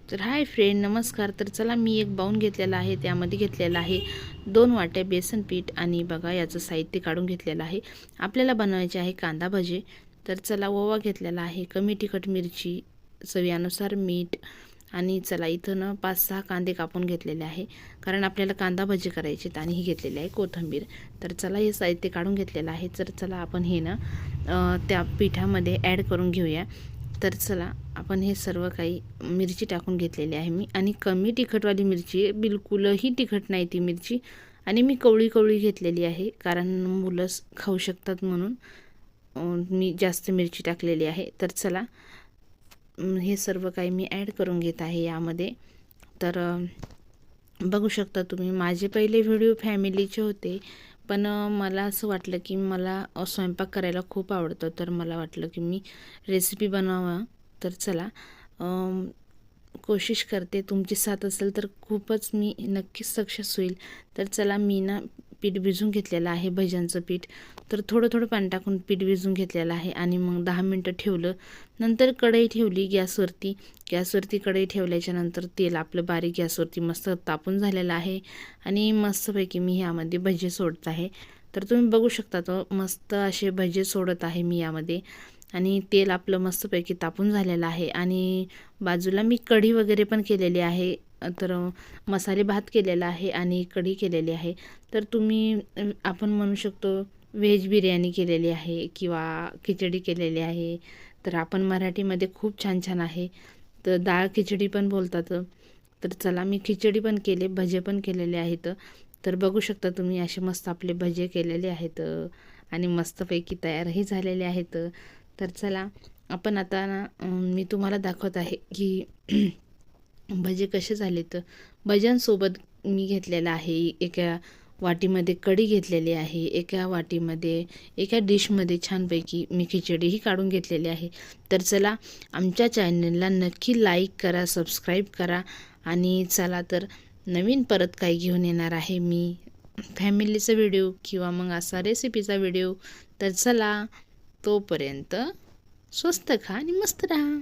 तर hi friend, नमस्कार. तर चला, मी एक बाउल घेतलेला आहे, त्यामध्ये घेतलेला आहे 2 वाट्या बेसन पीठ आणि बघा याचं साहित्य काढून घेतलेलं आहे. आपल्याला बनवायचे आहे कांदा भजी. तर चला, ओवा घेतलेला आहे, कमी तिखट मिरची, चवीनुसार मीठ आणि चला इथं ना 5-6 कांदे कापून घेतलेले आहे, कारण आपल्याला कांदा भजी करायचे. आणि ही घेतलेली आहे कोथिंबीर. तर चला, हे साहित्य काढून घेतलेलं आहे. तर चला, आपण हे ना त्या पिठामध्ये ॲड करून घेऊया. तर चला, आपण हे सर्व काही मिरची टाकून घेतलेली आहे मी, आणि कमी तिखटवाली मिरची आहे, बिलकुलही तिखट नाही ती मिरची. आणि मी कवळी कवळी घेतलेली आहे, कारण मुलं खाऊ शकतात म्हणून मी जास्त मिरची टाकलेली आहे. तर चला, हे सर्व काही मी ॲड करून घेत आहे यामध्ये. तर बघू शकता तुम्ही, माझे पहिले व्हिडिओ फॅमिलीचे होते, पण मला असं वाटलं की मला स्वयंपाक करायला खूप आवडतं. तर मला वाटलं की मी रेसिपी बनवावं. तर चला, कोशिश करते, तुमची साथ असेल तर खूपच मी नक्कीच सक्सेस होईल. तर चला, मी ना पीठ भिजून घेतलेलं आहे, भज्यांचं पीठ. तर थोडं थोडं पाणी टाकून पीठ भिजून घेतलेलं आहे, आणि मग 10 मिनटं ठेवलं. नंतर कढई ठेवली गॅसवरती कढई ठेवल्याच्या नंतर तेल आपलं बारीक गॅसवरती मस्त तापून झालेलं आहे, आणि मस्तपैकी मी यामध्ये भजे सोडत आहे. तर तुम्ही बघू शकता, तो मस्त असे भजे सोडत आहे मी यामध्ये. आणि तेल आपलं मस्तपैकी तापून झालेलं आहे, आणि बाजूला मी कढी वगैरे पण केलेली आहे. तर मसाले भात केलेला आहे आणि कढी केलेली आहे. तर तुम्ही आपण म्हणू शकतो व्हेज बिर्याणी केलेली आहे किंवा खिचडी केलेली आहे. तर आपण मराठीमध्ये खूप छान छान आहे, तर डाळ खिचडी पण बोलतात. तर चला, मी खिचडी पण केले, भजे पण केलेले आहेत. तर बघू शकता तुम्ही, असे मस्त आपले भजे केलेले आहेत, आणि मस्तपैकी तयारही झालेले आहेत. तर चला, आपण आता ना मी तुम्हाला दाखवत आहे की भजे कसे झाले. तर भज्यांसोबत मी घेतलेलं आहे, एका वाटीमध्ये कढी घेतलेली आहे, एका डिशमध्ये छानपैकी मी खिचडीही काढून घेतलेली आहे. तर चला, आमच्या चॅनलला नक्की लाईक करा, सबस्क्राईब करा. आणि चला, तर नवीन परत काही घेऊन येणार आहे मी, फॅमिलीचा व्हिडिओ किंवा मग असा रेसिपीचा व्हिडिओ. तर चला, तोपर्यंत स्वस्त खा आणि मस्त राहा.